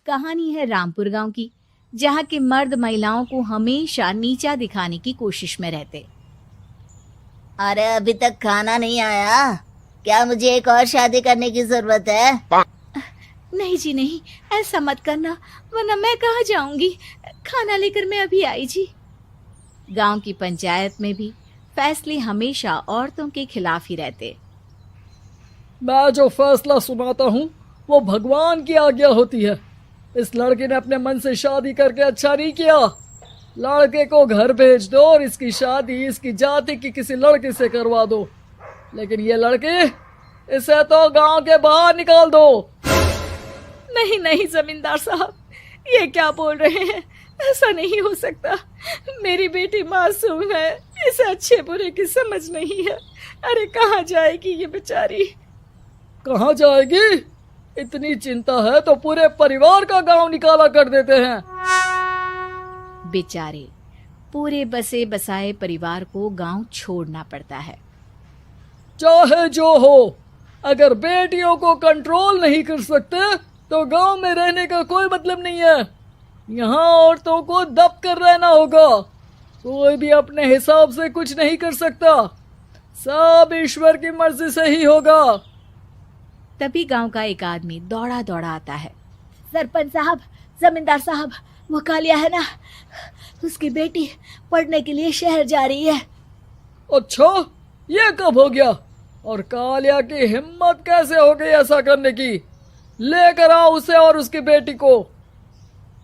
कहानी है रामपुर गांव की, जहां के मर्द महिलाओं को हमेशा नीचा दिखाने की कोशिश में रहते। अरे अभी तक खाना नहीं आया, क्या मुझे एक और शादी करने की जरूरत है? नहीं जी नहीं, ऐसा मत करना, वरना मैं कहाँ जाऊंगी। खाना लेकर मैं अभी आई जी। गांव की पंचायत में भी फैसले हमेशा औरतों के खिलाफ ही रहते। मैं जो फैसला सुनाता हूँ वो भगवान की आज्ञा होती है। इस लड़के ने अपने मन से शादी करके अच्छा नहीं किया। लड़के को घर भेज दो और इसकी शादी इसकी जाति की किसी लड़के से करवा दो। लेकिन ये लड़की, इसे तो गांव के बाहर निकाल दो। नहीं नहीं जमींदार साहब, ये क्या बोल रहे हैं? ऐसा नहीं हो सकता। मेरी बेटी मासूम है, इसे अच्छे बुरे की समझ नहीं है। अरे कहाँ जाएगी ये बेचारी? कहाँ जाएगी? इतनी चिंता है तो पूरे परिवार का गांव निकाला कर देते हैं। बेचारे पूरे बसे बसाए परिवार को गांव छोड़ना पड़ता है। चाहे जो हो, अगर बेटियों को कंट्रोल नहीं कर सकते तो गांव में रहने का कोई मतलब नहीं है। यहाँ औरतों को दब कर रहना होगा। कोई भी अपने हिसाब से कुछ नहीं कर सकता, सब ईश्वर की मर्जी से ही होगा। तभी गांव का एक आदमी दौड़ा दौड़ा आता है। सरपंच साहब, जमींदार साहब, वो कालिया है ना, उसकी बेटी पढ़ने के लिए शहर जा रही है। अच्छा, ये कब हो गया? और कालिया की हिम्मत कैसे हो गई ऐसा करने की? लेकर आओ उसे और उसकी बेटी को।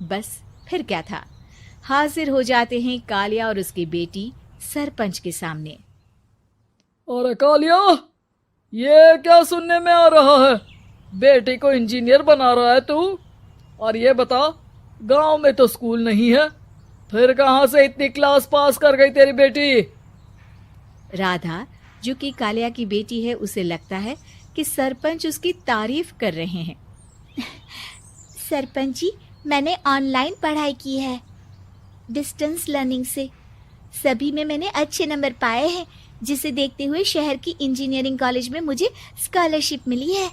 बस फिर क्या था, हाजिर हो जाते हैं कालिया और उसकी बेटी सरपंच के सामने। अरे कालिया, ये क्या सुनने में आ रहा है? बेटी को इंजीनियर बना रहा है तू? और ये बता, गांव में तो स्कूल नहीं है, फिर कहां से इतनी क्लास पास कर गई तेरी बेटी? राधा, जो कि कालिया की बेटी है, उसे लगता है कि सरपंच उसकी तारीफ कर रहे हैं। सरपंच जी, मैंने ऑनलाइन पढ़ाई की है, डिस्टेंस लर्निंग से। सभी में मैंने अच्छे नंबर पाए हैं, जिसे देखते हुए शहर की इंजीनियरिंग कॉलेज में मुझे स्कॉलरशिप मिली है।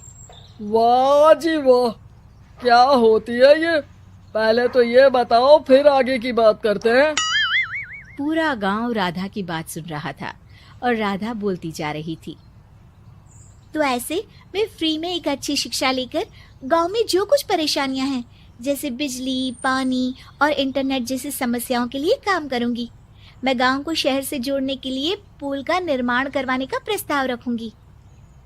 वाह जी वाह, क्या होती है ये? पहले तो ये बताओ, फिर आगे की बात करते हैं। पूरा गांव राधा की बात सुन रहा था और राधा बोलती जा रही थी। तो ऐसे मैं फ्री में एक अच्छी शिक्षा लेकर गांव में जो कुछ परेशानियां हैं, जैसे बिजली, पानी और इंटरनेट जैसी समस्याओं के लिए काम करूंगी। मैं गांव को शहर से जोड़ने के लिए पुल का निर्माण करवाने का प्रस्ताव रखूंगी।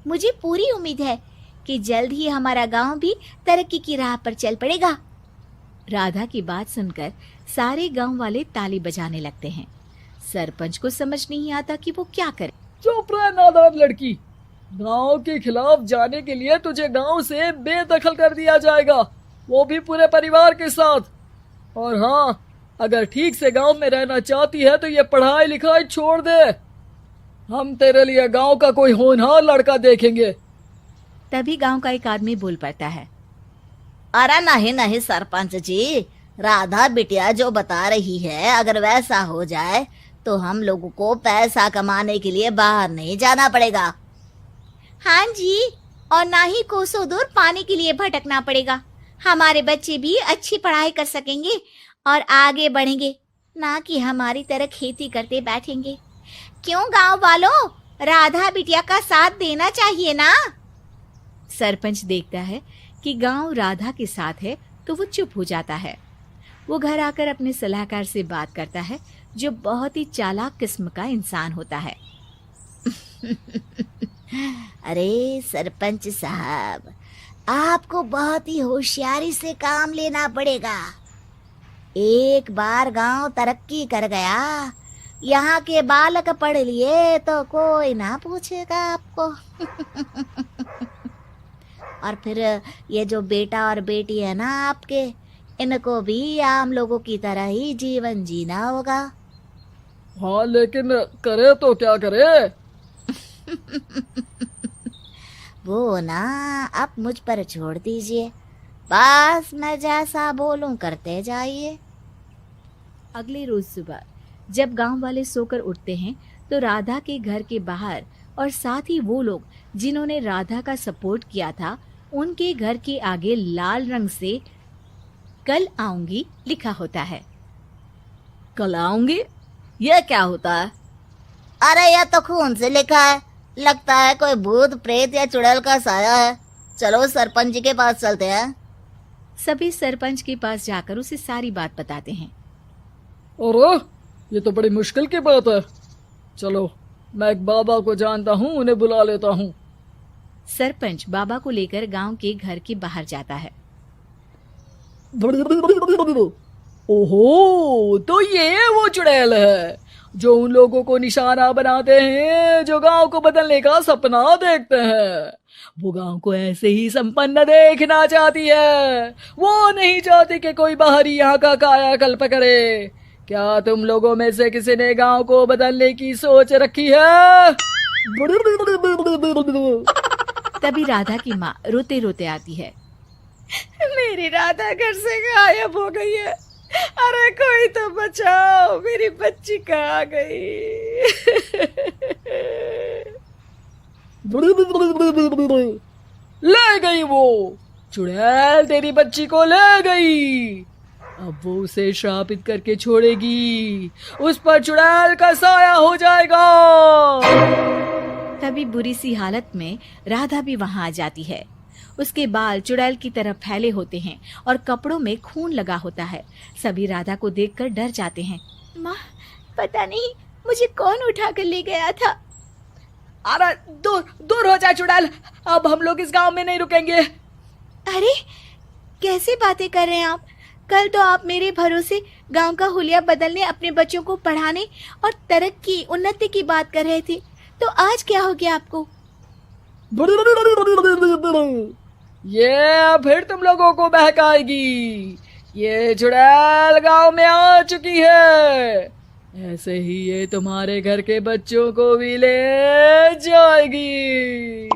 मुझे पूरी उम्मीद है कि जल्द ही हमारा गांव भी तरक्की की राह पर चल पड़ेगा। राधा की बात सुनकर सारे गांव वाले ताली बजाने लगते हैं। सरपंच को समझ नहीं आता कि वो क्या करे। चुप रह नादान लड़की, गांव के खिलाफ जाने के लिए तुझे गांव से बेदखल कर दिया जाएगा, वो भी पूरे परिवार के साथ। और हाँ, अगर ठीक से गांव में रहना चाहती है तो ये पढ़ाई लिखाई छोड़ दे। हम तेरे लिए गांव का कोई होनहार लड़का देखेंगे। तभी गांव का एक आदमी बोल पड़ता है। अरे नहीं नहीं सरपंच जी, राधा बिटिया जो बता रही है, अगर वैसा हो जाए तो हम लोगों को पैसा कमाने के लिए बाहर नहीं जाना पड़ेगा। हाँ जी, और ना ही कोसों दूर पानी के लिए भटकना पड़ेगा। हमारे बच्चे भी अच्छी पढ़ाई कर सकेंगे और आगे बढ़ेंगे, ना कि हमारी तरह खेती करते बैठेंगे। क्यों गांव वालों, राधा बिटिया का साथ देना चाहिए ना। सरपंच देखता है कि गांव राधा के साथ है तो वो चुप हो जाता है। वो घर आकर अपने सलाहकार से बात करता है, जो बहुत ही चालाक किस्म का इंसान होता है। अरे सरपंच साहब, आपको बहुत ही होशियारी से काम लेना पड़ेगा। एक बार गांव तरक्की कर गया, यहाँ के बालक पढ़ लिए तो कोई ना पूछेगा आपको। और फिर ये जो बेटा और बेटी है ना आपके, इनको भी आम लोगों की तरह ही जीवन जीना होगा। हाँ, लेकिन करे तो क्या करे? वो ना आप मुझ पर छोड़ दीजिए, बस मैं जैसा बोलूं करते जाइए। अगले रोज सुबह जब गांव वाले सोकर उठते हैं तो राधा के घर के बाहर और साथ ही वो लोग जिन्होंने राधा का सपोर्ट किया था, उनके घर के आगे लाल रंग से कल आऊंगी लिखा होता है। कल आऊंगी, ये क्या होता है? अरे यह तो खून से लिखा है, लगता है कोई भूत प्रेत या चुड़ैल का साया है। चलो सरपंच जी के पास चलते हैं। सभी सरपंच के पास जाकर उसे सारी बात बताते हैं। अरे ये तो बड़ी मुश्किल की बात है। चलो मैं एक बाबा को जानता हूँ, उन्हें बुला लेता हूँ। सरपंच बाबा को लेकर गांव के घर के बाहर जाता है। ओहो, तो ये वो चुड़ैल है जो उन लोगों को निशाना बनाते हैं जो गांव को बदलने का सपना देखते हैं। वो गांव को ऐसे ही संपन्न देखना चाहती है, वो नहीं चाहती कि कोई बाहरी यहाँ का कायाकल्प करे। क्या तुम लोगों में से किसी ने गांव को बदलने की सोच रखी है? तभी राधा की माँ रोते रोते आती है। मेरी राधा घर से गायब हो गई है। अरे कोई तो बचाओ, मेरी बच्ची कहाँ गई? ले गई वो चुड़ैल, तेरी बच्ची को ले गई। अब वो उसे श्रापित करके छोड़ेगी, उस पर चुड़ैल का साया हो जाएगा। तभी बुरी सी हालत में राधा भी वहां आ जाती है। उसके बाल चुड़ैल की तरह फैले होते हैं और कपड़ों में खून लगा होता है। सभी राधा को देखकर डर जाते हैं। माँ, पता नहीं मुझे कौन उठा कर ले गया था। अरे दूर दूर हो जा चुड़ैल, अब हम लोग इस गांव में नहीं रुकेंगे। अरे कैसे बातें कर रहे हैं आप? कल तो आप मेरे भरोसे गांव का हुलिया बदलने, अपने बच्चों को पढ़ाने और तरक्की उन्नति की बात कर रहे थे, तो आज क्या हो गया आपको? ये फिर तुम लोगों को बहकाएगी। ये चुड़ैल गांव में आ चुकी है, ऐसे ही ये तुम्हारे घर के बच्चों को भी ले जाएगी।